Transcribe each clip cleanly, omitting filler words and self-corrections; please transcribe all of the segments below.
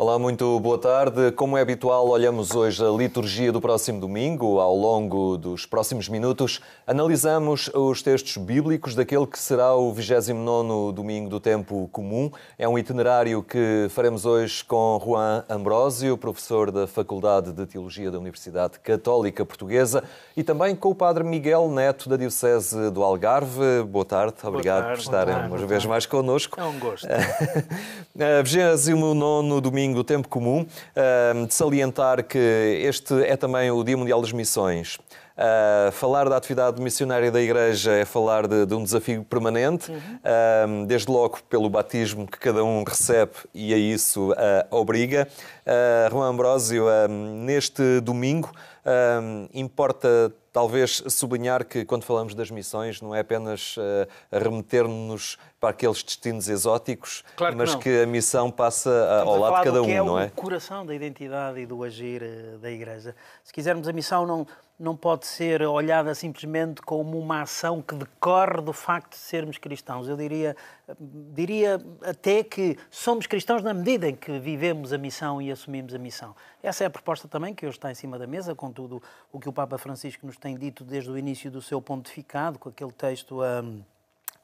Olá, muito boa tarde. Como é habitual, olhamos hoje a liturgia do próximo domingo. Ao longo dos próximos minutos, analisamos os textos bíblicos daquele que será o 29º domingo do tempo comum. É um itinerário que faremos hoje com Juan Ambrósio, professor da Faculdade de Teologia da Universidade Católica Portuguesa, e também com o padre Miguel Neto, da Diocese do Algarve. Boa tarde, obrigado por estarem uma vez mais connosco. É um gosto. 29º domingo do tempo comum, de salientar que este é também o Dia Mundial das Missões. Falar da atividade missionária da Igreja é falar de um desafio permanente, desde logo pelo batismo que cada um recebe e a isso obriga. Juan Ambrósio, neste domingo, importa talvez sublinhar que quando falamos das missões não é apenas remeter-nos para aqueles destinos exóticos, claro que mas não. que a missão passa ao lado de cada um, não é? É o coração da identidade e do agir da Igreja. Se quisermos, a missão não pode ser olhada simplesmente como uma ação que decorre do facto de sermos cristãos. Eu diria até que somos cristãos na medida em que vivemos a missão e assumimos a missão. Essa é a proposta também que hoje está em cima da mesa, com tudo o que o Papa Francisco nos tem dito desde o início do seu pontificado, com aquele texto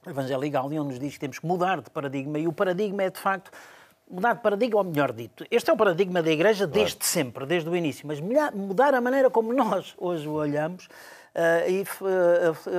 Evangelii Gaudium, nos diz que temos que mudar de paradigma, e o paradigma é, de facto, mudar de paradigma, ou melhor dito, este é o paradigma da Igreja desde sempre, desde o início, mas mudar a maneira como nós hoje o olhamos e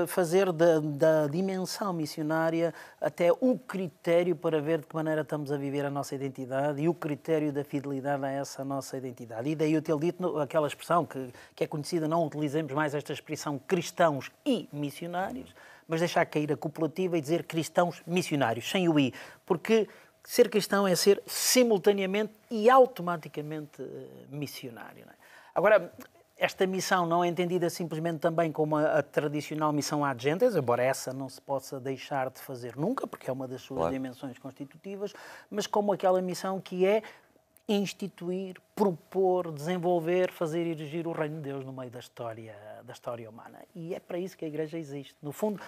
fazer da dimensão missionária até o critério para ver de que maneira estamos a viver a nossa identidade e o critério da fidelidade a essa nossa identidade. E daí eu ter dito aquela expressão que é conhecida, não utilizemos mais esta expressão cristãos e missionários, mas deixar cair a copulativa e dizer cristãos missionários, sem o i, porque ser cristão é ser simultaneamente e automaticamente missionário. Não é? Agora, esta missão não é entendida simplesmente também como a tradicional missão ad gentes, embora essa não se possa deixar de fazer nunca, porque é uma das suas dimensões constitutivas, mas como aquela missão que é instituir, propor, desenvolver, fazer erigir o reino de Deus no meio da história humana. E é para isso que a Igreja existe. No fundo,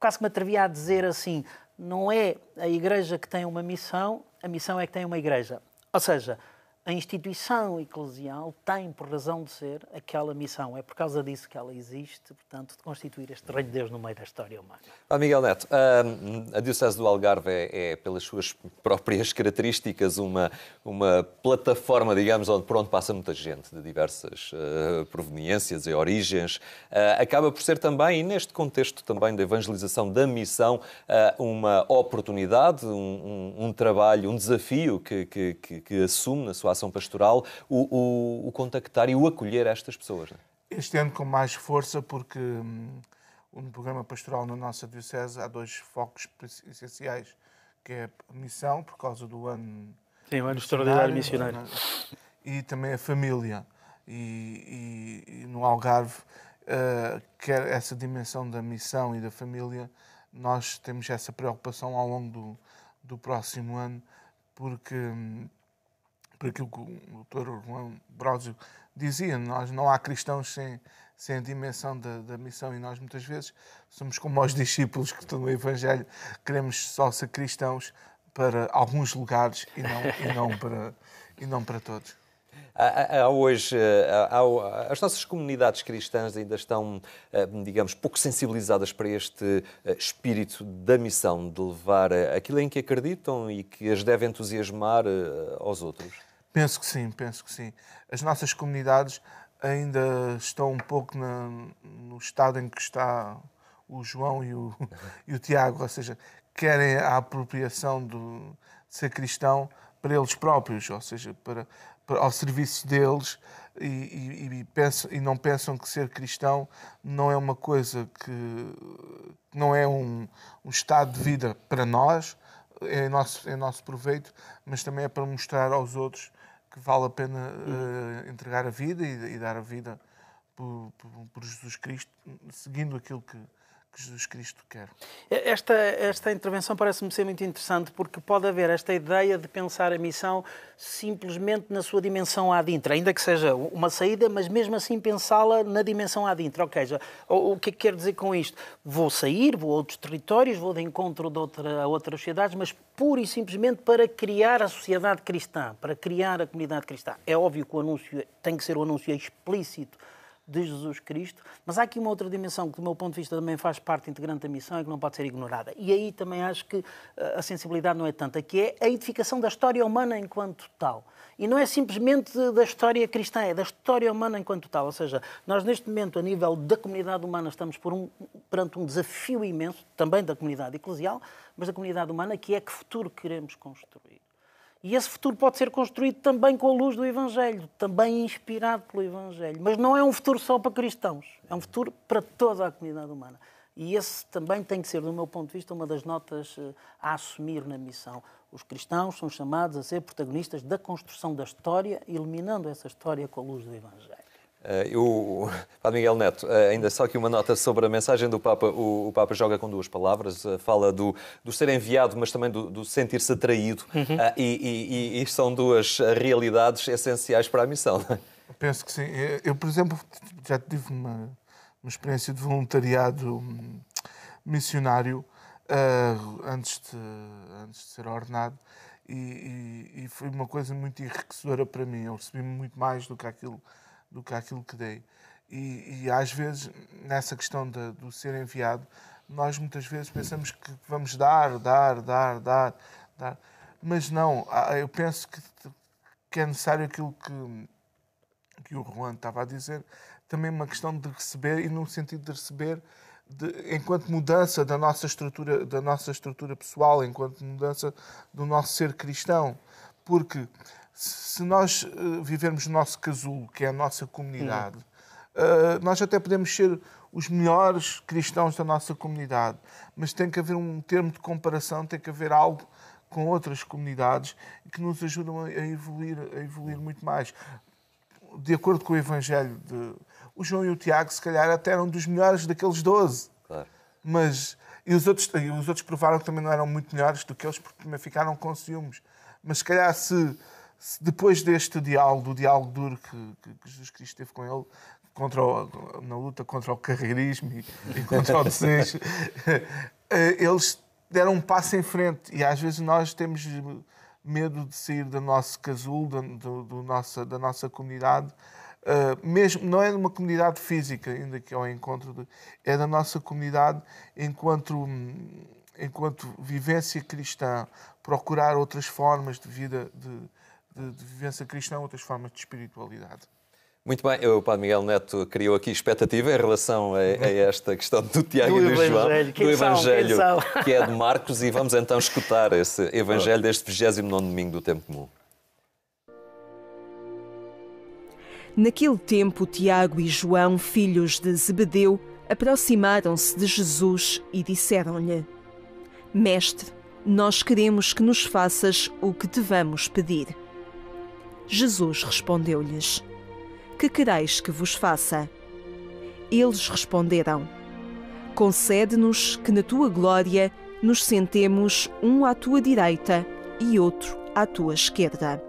quase que me atrevia a dizer assim, não é a Igreja que tem uma missão, a missão é que tem uma Igreja. Ou seja, a instituição eclesial tem, por razão de ser, aquela missão. É por causa disso que ela existe, portanto, de constituir este reino de Deus no meio da história humana. Miguel Neto, a Diocese do Algarve é, pelas suas próprias características, uma plataforma, digamos, por onde passa muita gente de diversas proveniências e origens. Acaba por ser também, e neste contexto também da evangelização da missão, uma oportunidade, um trabalho, um desafio que assume na sua ação pastoral o contactar e o acolher estas pessoas. Não é? Este ano com mais força, porque no programa pastoral na nossa Diocese há dois focos essenciais, que é a missão, por causa do ano... Sim, o ano extraordinário missionário. E também a família. E no Algarve, que é essa dimensão da missão e da família, nós temos essa preocupação ao longo do próximo ano, porque... por aquilo que o Dr. Juan Ambrósio dizia, não há cristãos sem a dimensão da missão, e nós muitas vezes somos como os discípulos que estão no Evangelho, queremos só ser cristãos para alguns lugares e não para todos. Hoje, as nossas comunidades cristãs ainda estão, digamos, pouco sensibilizadas para este espírito da missão, de levar aquilo em que acreditam e que as deve entusiasmar aos outros. Penso que sim. As nossas comunidades ainda estão um pouco no estado em que está o João e o Tiago, ou seja, querem a apropriação de ser cristão para eles próprios, ou seja, ao serviço deles, e não pensam que ser cristão não é uma coisa que não é um estado de vida para nós, é nosso proveito, mas também é para mostrar aos outros que vale a pena entregar a vida e dar a vida por Jesus Cristo, seguindo aquilo que Jesus Cristo quer. Esta intervenção parece-me ser muito interessante porque pode haver esta ideia de pensar a missão simplesmente na sua dimensão adintra, ainda que seja uma saída, mas mesmo assim pensá-la na dimensão adintra. Ou seja, o que é que quero dizer com isto? Vou sair, vou a outros territórios, vou de encontro a outras sociedades, mas pura e simplesmente para criar a sociedade cristã, para criar a comunidade cristã. É óbvio que o anúncio tem que ser um anúncio explícito de Jesus Cristo, mas há aqui uma outra dimensão que, do meu ponto de vista, também faz parte integrante da missão e que não pode ser ignorada. E aí também acho que a sensibilidade não é tanta, que é a edificação da história humana enquanto tal. E não é simplesmente da história cristã, é da história humana enquanto tal. Ou seja, nós neste momento, a nível da comunidade humana, estamos perante um desafio imenso, também da comunidade eclesial, mas da comunidade humana, que é que futuro queremos construir. E esse futuro pode ser construído também com a luz do Evangelho, também inspirado pelo Evangelho. Mas não é um futuro só para cristãos, é um futuro para toda a comunidade humana. E esse também tem que ser, do meu ponto de vista, uma das notas a assumir na missão. Os cristãos são chamados a ser protagonistas da construção da história, iluminando essa história com a luz do Evangelho. O Padre Miguel Neto, ainda só aqui uma nota sobre a mensagem do Papa. O Papa joga com duas palavras, fala do ser enviado, mas também do sentir-se atraído. E são duas realidades essenciais para a missão. Eu penso que sim. Eu, por exemplo, já tive uma experiência de voluntariado missionário antes de ser ordenado e foi uma coisa muito enriquecedora para mim. Eu recebi muito mais do que aquilo que dei. E às vezes, nessa questão do ser enviado, nós muitas vezes pensamos que vamos dar. Mas não, eu penso que é necessário aquilo que o Juan estava a dizer, também uma questão de receber, e no sentido de receber enquanto mudança da nossa estrutura pessoal, enquanto mudança do nosso ser cristão. Porque se nós vivermos no nosso casulo, que é a nossa comunidade, nós até podemos ser os melhores cristãos da nossa comunidade, mas tem que haver um termo de comparação, tem que haver algo com outras comunidades que nos ajudam a evoluir muito mais. De acordo com o Evangelho, o João e o Tiago, se calhar, até eram dos melhores daqueles 12. Claro. E os outros provaram que também não eram muito melhores do que eles, porque também ficaram com ciúmes. Mas se calhar, se depois deste diálogo, do diálogo duro que Jesus Cristo teve com ele, na luta contra o carreirismo e contra o desejo, eles deram um passo em frente. E às vezes nós temos medo de sair do nosso casulo, da nossa comunidade. Mesmo, não é de uma comunidade física, ainda que é o encontro, é da nossa comunidade enquanto vivência cristã, procurar outras formas de vida, de vivência cristã, outras formas de espiritualidade. Muito bem, o Padre Miguel Neto criou aqui expectativa em relação a esta questão do Tiago e do João, do Evangelho, que é de Marcos, e vamos então escutar esse Evangelho deste 29º domingo do Tempo Comum. Naquele tempo, Tiago e João, filhos de Zebedeu, aproximaram-se de Jesus e disseram-lhe: Mestre, nós queremos que nos faças o que te vamos pedir. Jesus respondeu-lhes: Que quereis que vos faça? Eles responderam: Concede-nos que na tua glória nos sentemos um à tua direita e outro à tua esquerda.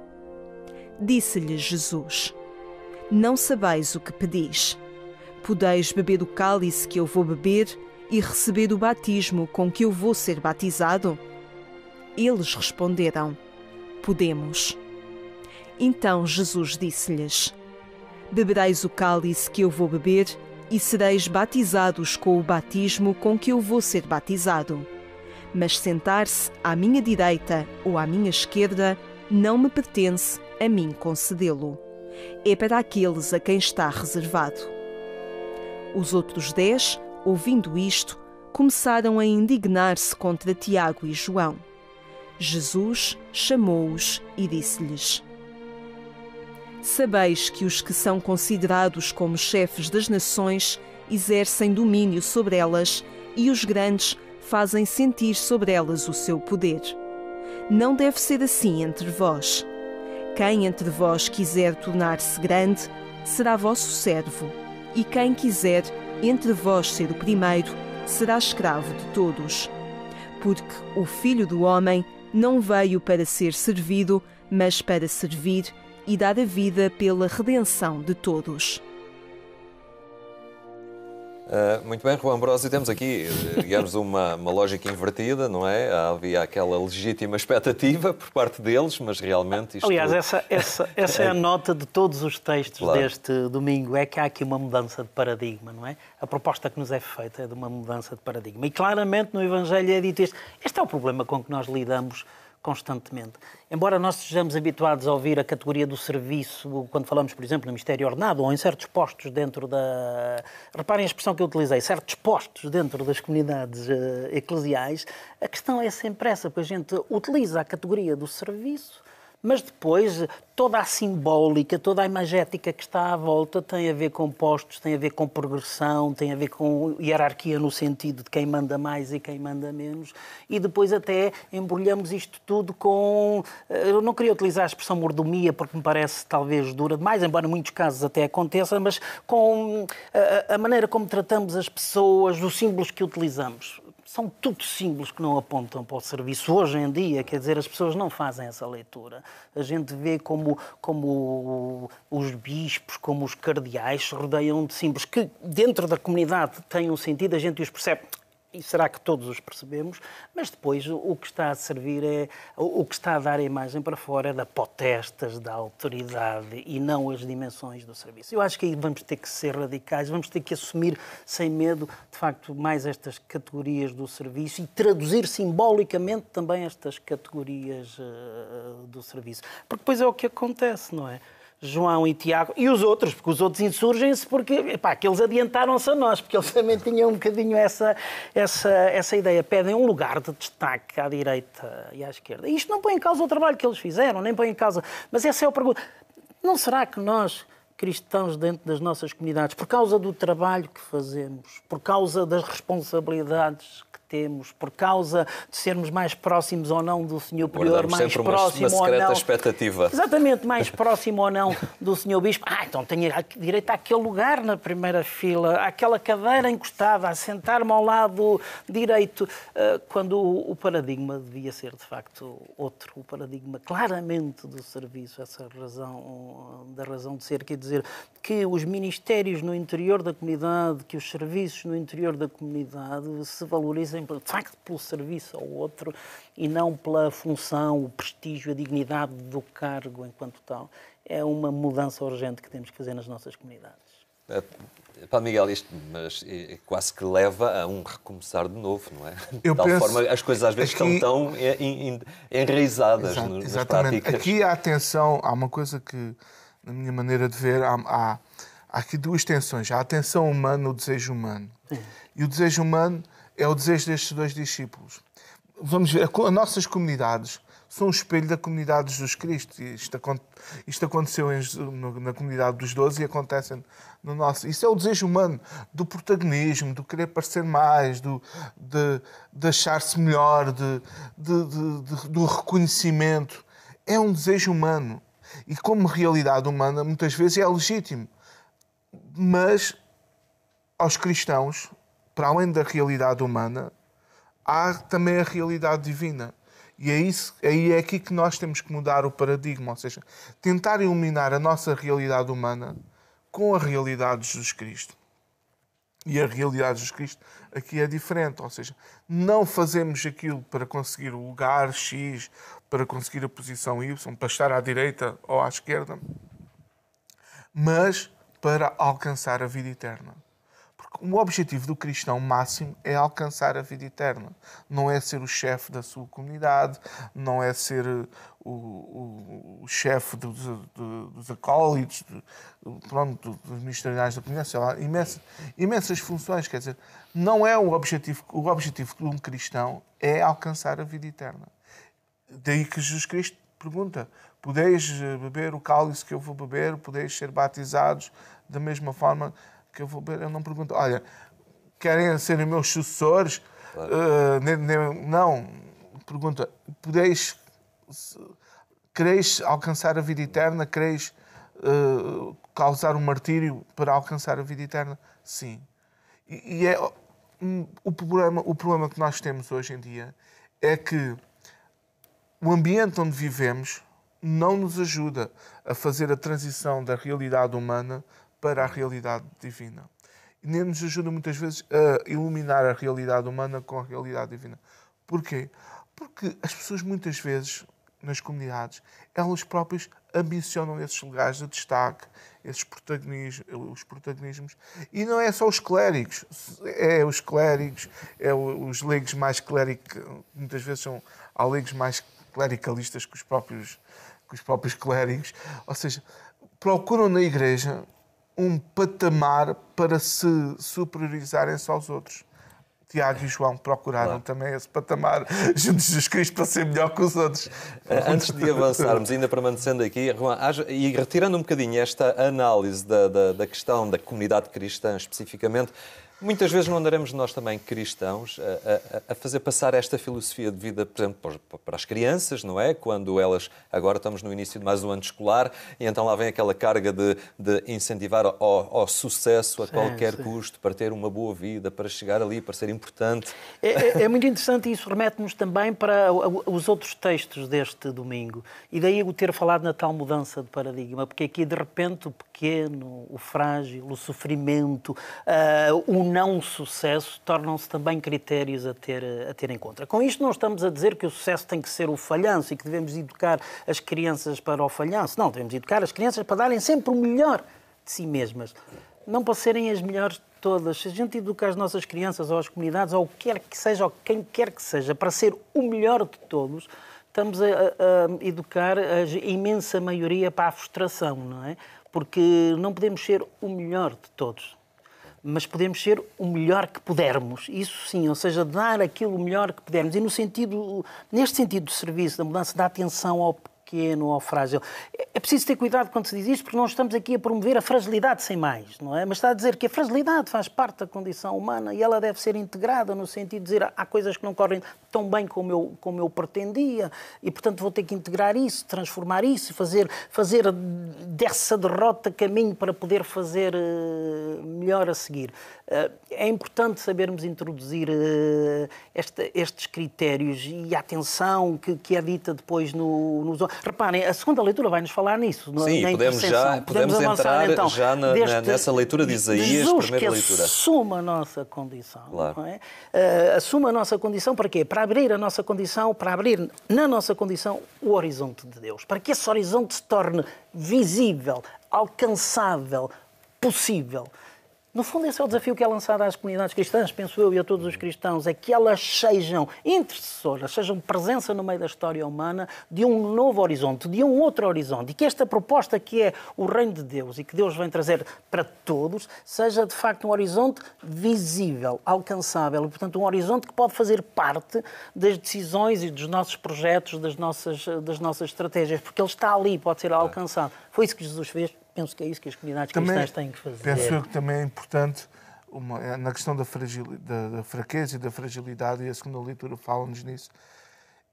Disse-lhes Jesus: Não sabeis o que pedis. Podeis beber o cálice que eu vou beber e receber o batismo com que eu vou ser batizado? Eles responderam: Podemos. Então Jesus disse-lhes: Bebereis o cálice que eu vou beber e sereis batizados com o batismo com que eu vou ser batizado. Mas sentar-se à minha direita ou à minha esquerda não me pertence a mim concedê-lo. É para aqueles a quem está reservado. Os outros 10, ouvindo isto, começaram a indignar-se contra Tiago e João. Jesus chamou-os e disse-lhes: Sabeis que os que são considerados como chefes das nações exercem domínio sobre elas e os grandes fazem sentir sobre elas o seu poder. Não deve ser assim entre vós. Quem entre vós quiser tornar-se grande, será vosso servo, e quem quiser entre vós ser o primeiro, será escravo de todos. Porque o Filho do Homem não veio para ser servido, mas para servir e dar a vida pela redenção de todos. Muito bem, Juan Ambrósio, temos aqui, digamos, uma lógica invertida, não é? Havia aquela legítima expectativa por parte deles, mas realmente isto... Aliás, essa é a nota de todos os textos Claro. deste domingo, é que há aqui uma mudança de paradigma, não é? A proposta que nos é feita é de uma mudança de paradigma. E claramente no Evangelho é dito isto. Este é o problema com que nós lidamos constantemente. Embora nós estejamos habituados a ouvir a categoria do serviço, quando falamos, por exemplo, no mistério ordenado ou em certos postos dentro da... Reparem a expressão que eu utilizei, certos postos dentro das comunidades eclesiais, a questão é sempre essa, porque a gente utiliza a categoria do serviço, mas depois toda a simbólica, toda a imagética que está à volta tem a ver com postos, tem a ver com progressão, tem a ver com hierarquia no sentido de quem manda mais e quem manda menos, e depois até embrulhamos isto tudo com... Eu não queria utilizar a expressão mordomia porque me parece talvez dura demais, embora em muitos casos até aconteça, mas com a maneira como tratamos as pessoas, os símbolos que utilizamos. São tudo símbolos que não apontam para o serviço. Hoje em dia, quer dizer, as pessoas não fazem essa leitura. A gente vê como os bispos, como os cardeais se rodeiam de símbolos que dentro da comunidade têm um sentido, a gente os percebe. E será que todos os percebemos? Mas depois o que está a servir é... O que está a dar a imagem para fora é da potestas, da autoridade e não as dimensões do serviço. Eu acho que aí vamos ter que ser radicais, vamos ter que assumir sem medo, de facto, mais estas categorias do serviço e traduzir simbolicamente também estas categorias do serviço. Porque depois é o que acontece, não é? João e Tiago, e os outros, porque os outros insurgem-se porque que eles adiantaram-se a nós, porque eles também tinham um bocadinho essa ideia. Pedem um lugar de destaque à direita e à esquerda. E isto não põe em causa o trabalho que eles fizeram, nem põe em causa... Mas essa é a pergunta. Não será que nós, cristãos dentro das nossas comunidades, por causa do trabalho que fazemos, por causa das responsabilidades que temos, por causa de sermos mais próximos ou não do Senhor Prior, mais próximo uma secreta ou não... expectativa. Exatamente, mais próximo ou não do Senhor Bispo. Então tenho direito àquele lugar na primeira fila, àquela cadeira encostada, a sentar-me ao lado direito, quando o paradigma devia ser, de facto, outro. O paradigma claramente do serviço, essa razão, da razão de ser, quer dizer, que os ministérios no interior da comunidade, que os serviços no interior da comunidade se valorizem, de facto, pelo serviço ao outro e não pela função, o prestígio, a dignidade do cargo enquanto tal. É uma mudança urgente que temos que fazer nas nossas comunidades. Padre Miguel, isto mas quase que leva a um recomeçar de novo, não é? Eu de tal penso forma, as coisas às vezes aqui... estão enraizadas nas práticas. Aqui há atenção, há uma coisa que, na minha maneira de ver, há aqui duas tensões. Há a tensão humana, o desejo humano. Sim. E o desejo humano é o desejo destes dois discípulos. Vamos ver, as nossas comunidades são um espelho da comunidade de Jesus Cristo. Isto aconteceu na comunidade dos 12 e acontece no nosso. Isso é o desejo humano, do protagonismo, do querer parecer mais, de achar-se melhor, do reconhecimento. É um desejo humano. E como realidade humana, muitas vezes é legítimo. Mas, aos cristãos, para além da realidade humana, há também a realidade divina. E é aqui que nós temos que mudar o paradigma, ou seja, tentar iluminar a nossa realidade humana com a realidade de Jesus Cristo. E a realidade de Jesus Cristo aqui é diferente, ou seja, não fazemos aquilo para conseguir o lugar X, para conseguir a posição Y, para estar à direita ou à esquerda, mas para alcançar a vida eterna. Porque o objetivo do cristão máximo é alcançar a vida eterna. Não é ser o chefe da sua comunidade, não é ser o chefe dos acólitos, dos missionários da comunidade, sei lá, imensas funções. Quer dizer, não é o objetivo de um cristão é alcançar a vida eterna. Daí que Jesus Cristo pergunta: podeis beber o cálice que eu vou beber, podeis ser batizados da mesma forma que eu vou beber? Eu não pergunto, olha, querem ser meus sucessores? Claro. Não. Pergunta, quereis alcançar a vida eterna? Quereis causar um martírio para alcançar a vida eterna? Sim. E o problema que nós temos hoje em dia é que o ambiente onde vivemos não nos ajuda a fazer a transição da realidade humana para a realidade divina. E nem nos ajuda muitas vezes a iluminar a realidade humana com a realidade divina. Porquê? Porque as pessoas muitas vezes, nas comunidades, elas próprias ambicionam esses lugares de destaque, esses protagonismos. E não é só os clérigos, é os clérigos, é os leigos mais clérigos, muitas vezes há leigos mais clericalistas que os próprios clérigos. Ou seja, procuram na igreja um patamar para se superiorizarem-se aos outros. Tiago e João procuraram também esse patamar junto de Jesus Cristo para ser melhor que os outros. Antes de avançarmos, ainda permanecendo aqui, e retirando um bocadinho esta análise da questão da comunidade cristã especificamente, muitas vezes não andaremos nós também cristãos a fazer passar esta filosofia de vida, por exemplo, para as crianças, não é? Quando elas, agora estamos no início de mais um ano escolar, e então lá vem aquela carga de incentivar ao sucesso a qualquer custo, para ter uma boa vida, para chegar ali, para ser importante. É muito interessante, e isso remete-nos também para os outros textos deste domingo. E daí o ter falado na tal mudança de paradigma, porque aqui de repente o pequeno, o frágil, o sofrimento, o não sucesso tornam-se também critérios a ter em conta. Com isto não estamos a dizer que o sucesso tem que ser o falhanço e que devemos educar as crianças para o falhanço. Não, devemos educar as crianças para darem sempre o melhor de si mesmas. Não para serem as melhores de todas. Se a gente educa as nossas crianças ou as comunidades, ou o que quer que seja, ou quem quer que seja, para ser o melhor de todos, estamos a educar a imensa maioria para a frustração, não é? Porque não podemos ser o melhor de todos, mas podemos ser o melhor que pudermos. Isso sim, ou seja, dar aquilo melhor que pudermos. E neste sentido do serviço, da mudança, da atenção ao pequeno, ao frágil. É preciso ter cuidado quando se diz isto, porque não estamos aqui a promover a fragilidade sem mais, não é? Mas está a dizer que a fragilidade faz parte da condição humana e ela deve ser integrada no sentido de dizer há coisas que não correm tão bem como eu pretendia e, portanto, vou ter que integrar isso, transformar isso, fazer dessa derrota caminho para poder fazer melhor a seguir. É importante sabermos introduzir estes critérios e a atenção que é dita depois nos... Reparem, a segunda leitura vai-nos falar nisso. Sim, podemos entrar então, nessa leitura de Isaías, Jesus, primeira que leitura. Assume a nossa condição. Claro. Não é? Assume a nossa condição para quê? Para abrir a nossa condição, para abrir na nossa condição o horizonte de Deus. Para que esse horizonte se torne visível, alcançável, possível. No fundo, esse é o desafio que é lançado às comunidades cristãs, penso eu, e a todos os cristãos, é que elas sejam intercessoras, sejam presença no meio da história humana de um novo horizonte, de um outro horizonte, e que esta proposta que é o reino de Deus e que Deus vem trazer para todos, seja de facto um horizonte visível, alcançável, e portanto um horizonte que pode fazer parte das decisões e dos nossos projetos, das nossas estratégias, porque ele está ali, pode ser alcançado. Foi isso que Jesus fez. Penso que é isso que as comunidades cristãs têm que fazer. Penso eu que também é importante, na questão da fraqueza e da fragilidade, e a segunda leitura fala-nos nisso,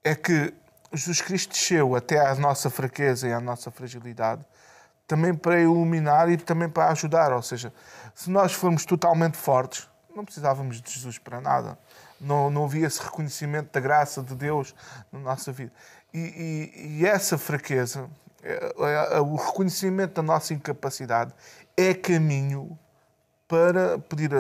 é que Jesus Cristo desceu até à nossa fraqueza e à nossa fragilidade, também para iluminar e também para ajudar. Ou seja, se nós formos totalmente fortes, não precisávamos de Jesus para nada. Não havia esse reconhecimento da graça de Deus na nossa vida. E essa fraqueza... o reconhecimento da nossa incapacidade é caminho para pedir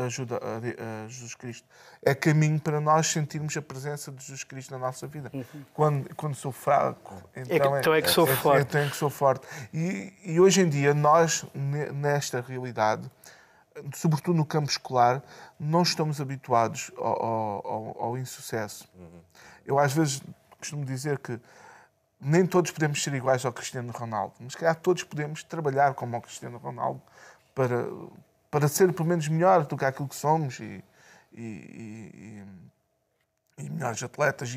ajuda a Jesus Cristo. É caminho para nós sentirmos a presença de Jesus Cristo na nossa vida. Quando sou fraco, então é que sou forte. Então é que sou forte. E hoje em dia, nós, nesta realidade, sobretudo no campo escolar, não estamos habituados ao insucesso. Eu, às vezes, costumo dizer que nem todos podemos ser iguais ao Cristiano Ronaldo, mas se calhar todos podemos trabalhar como o Cristiano Ronaldo para ser pelo menos melhor do que aquilo que somos e melhores atletas.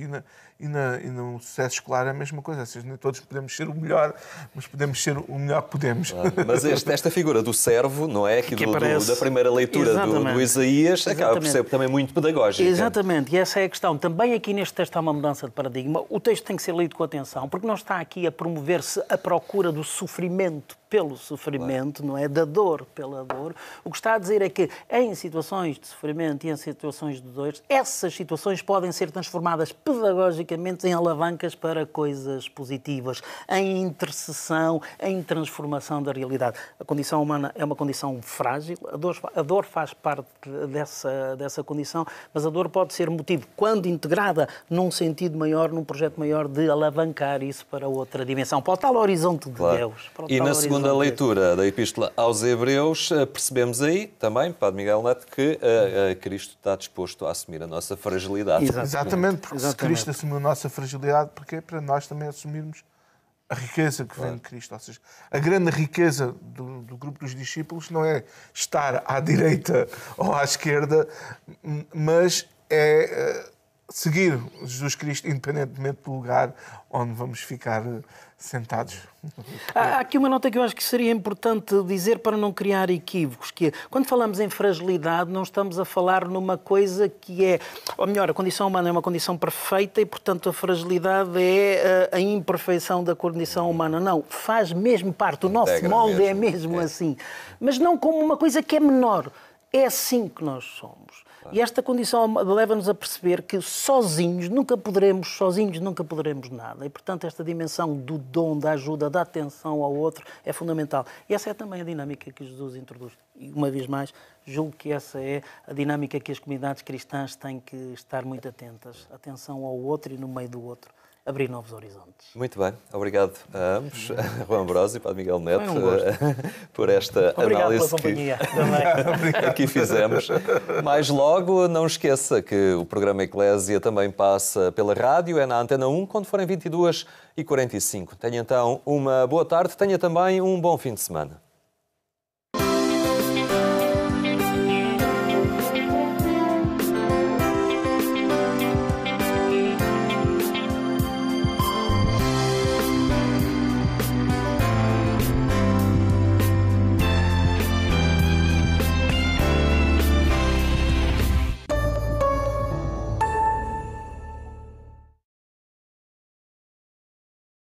E no sucesso escolar é a mesma coisa. Ou seja, nem todos podemos ser o melhor, mas podemos ser o melhor que podemos. Mas esta figura do servo, não é? Da primeira leitura do Isaías, acaba por ser também muito pedagógica. Exatamente, e essa é a questão. Também aqui neste texto há uma mudança de paradigma. O texto tem que ser lido com atenção, porque não está aqui a promover-se a procura do sofrimento pelo sofrimento, não é? Da dor pela dor. O que está a dizer é que em situações de sofrimento e em situações de dor, essas situações podem ser transformadas pedagogicamente em alavancas para coisas positivas, em intercessão, em transformação da realidade. A condição humana é uma condição frágil, a dor faz parte dessa condição, mas a dor pode ser motivo, quando integrada num sentido maior, num projeto maior, de alavancar isso para outra dimensão, para o tal horizonte de Deus. E na segunda leitura da Epístola aos Hebreus, percebemos aí também, Padre Miguel Neto, que Cristo está disposto a assumir a nossa fragilidade. Exatamente, porque se Cristo assumiu a nossa fragilidade, porque é para nós também assumirmos a riqueza que vem de Cristo. Ou seja, a grande riqueza do grupo dos discípulos não é estar à direita ou à esquerda, mas é seguir Jesus Cristo independentemente do lugar onde vamos ficar sentados. Há aqui uma nota que eu acho que seria importante dizer para não criar equívocos, que é, quando falamos em fragilidade, não estamos a falar numa coisa que é, ou melhor, a condição humana é uma condição perfeita e, portanto, a fragilidade é a imperfeição da condição humana. Não, faz mesmo parte, o nosso molde é mesmo assim. Mas não como uma coisa que é menor. É assim que nós somos. E esta condição leva-nos a perceber que sozinhos nunca poderemos nada. E, portanto, esta dimensão do dom, da ajuda, da atenção ao outro é fundamental. E essa é também a dinâmica que Jesus introduz. E, uma vez mais, julgo que essa é a dinâmica que as comunidades cristãs têm que estar muito atentas. Atenção ao outro e, no meio do outro, abrir novos horizontes. Muito bem, obrigado a ambos, Juan Ambrosio e Padre Miguel Neto, por esta análise que aqui fizemos. Mais logo, não esqueça que o programa Eclésia também passa pela rádio, é na Antena 1, quando forem 22h45. Tenha então uma boa tarde, tenha também um bom fim de semana.